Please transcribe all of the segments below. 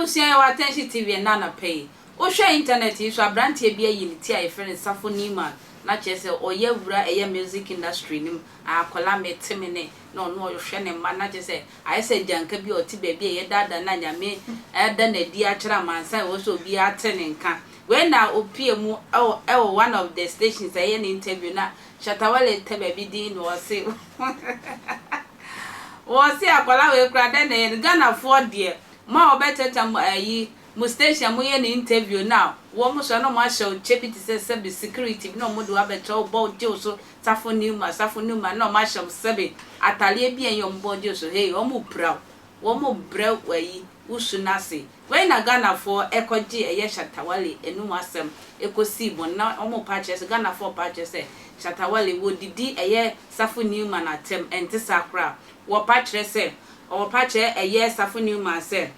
Abusia wa attention TV na na pay. O share internet yi so abrante bia yi ti a friend Safo Newman na chese oye wura eye music industry nim akola metemene no no hwe ne ma na chese aye se janka bi oti ba bi ye dada na nyame da na di a kira mansan wo so bi atene nka when na opie mu one of the stations aye ne interview na Shatta Wale tebe bi di no se wo se akola we kura da na Ghana for there ma obeteta ayi mu station mu ye ni interview now wo mu so no ma show chepiti se be security no mo do abeto bo je so Safo Newman no ma show sebe atale bi en bo je so hey wo mu proud wo mu brew wayi usunase when na Ghana for ekoji eye Shatta Wale enu asem ekosi bon na o mu purchase Ghana for purchase Shatta Wale wo didi eye Safo Newman atem enti sakra wo purchase o purchase eye Safo Newman se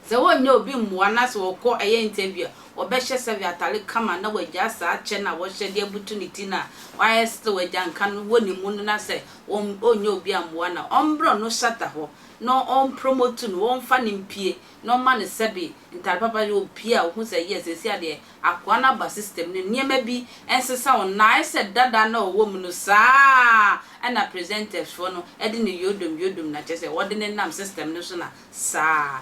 se wo nya obi mwa na so ko eye interview obehye se atale kama na wagya sa ache na wo hye de opportunity na why still wagya nka no woni mu na se onye obi amwa na ombro no Shatta ho no on promote no on fa nimpie no man sebe ntal papa yo pia hu se yes esi ade akwa na ba system ne niema bi ensesa on na ese dada na owo mu no saa na presenters for no e de ne yodom na chese wo de ne nam system no so na saa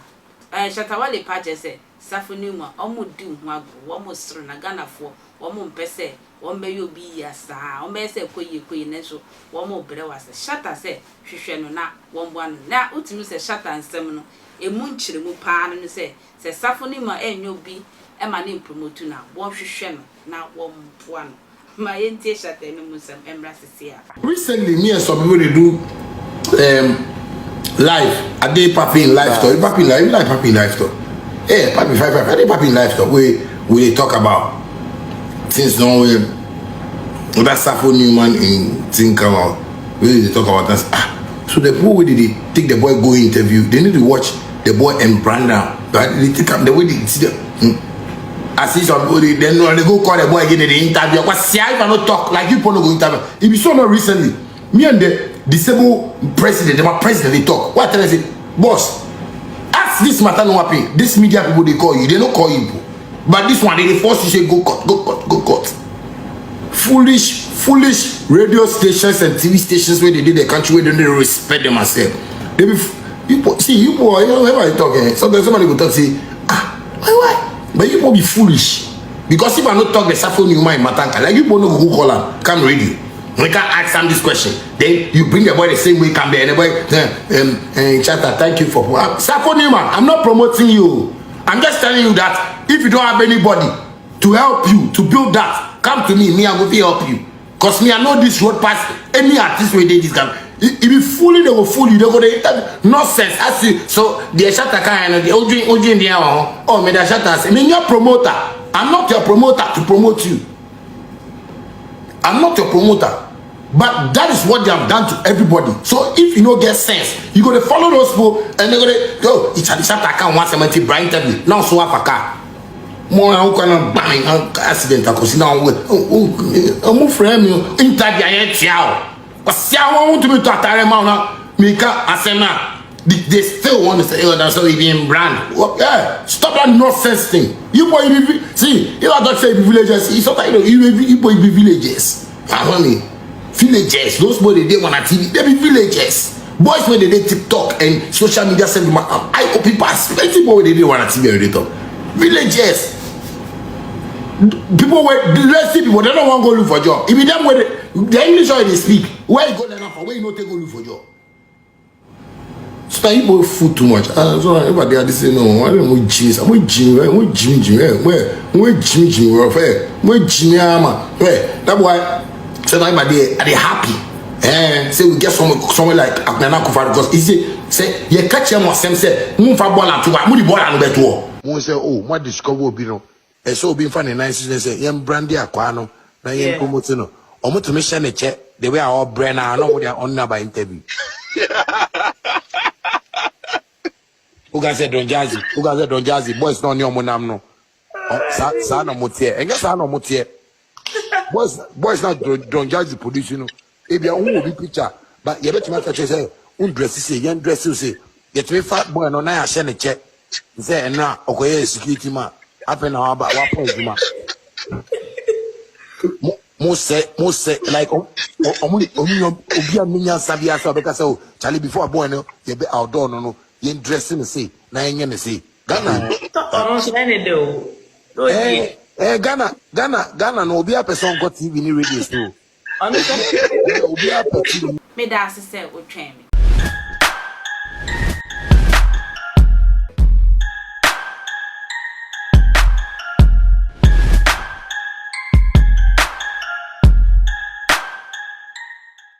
Shatta Wale purchase Safo Newman omo di hu agro wo mo sro na Ghana fo wo mo mpese wo mbe yo bi ya saa wo mbe se koyi ne so wo mo bre wase Shatta se hwehwe no na wo mbo an na utimi se Shatta nsem no emu nchire mu pa no se Safo Newman enyo bi e ma ne promote na wo hwehwe no na wo mbo an ma yentie Shatta ne mu nsem emra sese a recently me and some people they do live a day papi in live store papi live store papi 5 a day papi in live store we talk about things no way that Safo Newman in thing come out we talk about that so the people where they take the boy go interview they need to watch the boy and Brandon but they take the way they see I see somebody then they go call the boy again in the interview Kwasia if I not talk like you people no go interview if you saw not recently me and the disabled president, my president, they talk. What tell I say, boss? Ask this matter no happen. This media people they call you, they don't call you. But this one they force you say go cut. Foolish radio stations and TV stations where they did the country where they don't respect them themselves. They be you boy, you know whenever you talk, sometimes somebody go talk say why? But you be foolish because if I not talk the Safo Newman matanka, like you no go call her, come radio. We can ask them this question. Then you bring the boy the same way, come there. And the boy, Shatta, thank you for Safo Newman. I'm not promoting you. I'm just telling you that if you don't have anybody to help you to build that, come to me. Me, I will help you. Cause me, I know this road past any artist way they this guy. If you fully they will fool you, they go there. Nonsense. I see. So the Shatta kind of the OG in the oh, me the Shatta. I mean, you're a promoter. I'm not your promoter to promote you. I'm not your promoter, but that is what they have done to everybody. So if you don't get sense, you go to follow those people and they go to go. It's a Shatta account 170 Brian interview. Now so up a car. More how can I bang accident? Because now I'm friend you interview yet now. But see I want to be to attire now. Mika asena. They still want to say, oh, that's not even brand. Well, yeah, stop that nonsense thing. You boy, see, you don't say villagers. It's not like you boy be villagers. Villagers. Those boys they want on TV. They be villagers. Boys when they TikTok and social media send them. I hope people are plenty boy they want on TV and they talk. Villagers. People where the rest people they don't want to go look for job. If them where the English way they speak, where you go there for? Where you not take go look for job? So you food too much. So everybody are saying no. I don't know jeans. I'm with Jim. Where Jim? Where Jimmy Ama? That boy. So everybody are they happy? Say we get somewhere like Abnana Kufar because he say you catch him or some say move for ball and to move the ball and bet war. One say oh what discover be no. So being funny nice say yam brandy akwano na yam promote no. Omo to me share ne check the way our brain are no they are on by interview. Who can say Don Jazzy? Boys no new monam no. Sa no motie. Enga sa no motie. Boys not Don Jazzy produce no. Ebi a who be picture. But you bet me say say un dress say, yan dress say. Yet me fat boy no na ya share ne check. Say na okoye security man. Happen now about what point man. Mo say like obi a minya sabia so because say Charlie before born no ye be outdoor no ye dressing say na enye ne say Ghana Ghana no obi a person got TV ni radio so obi a person me da se o twɛn me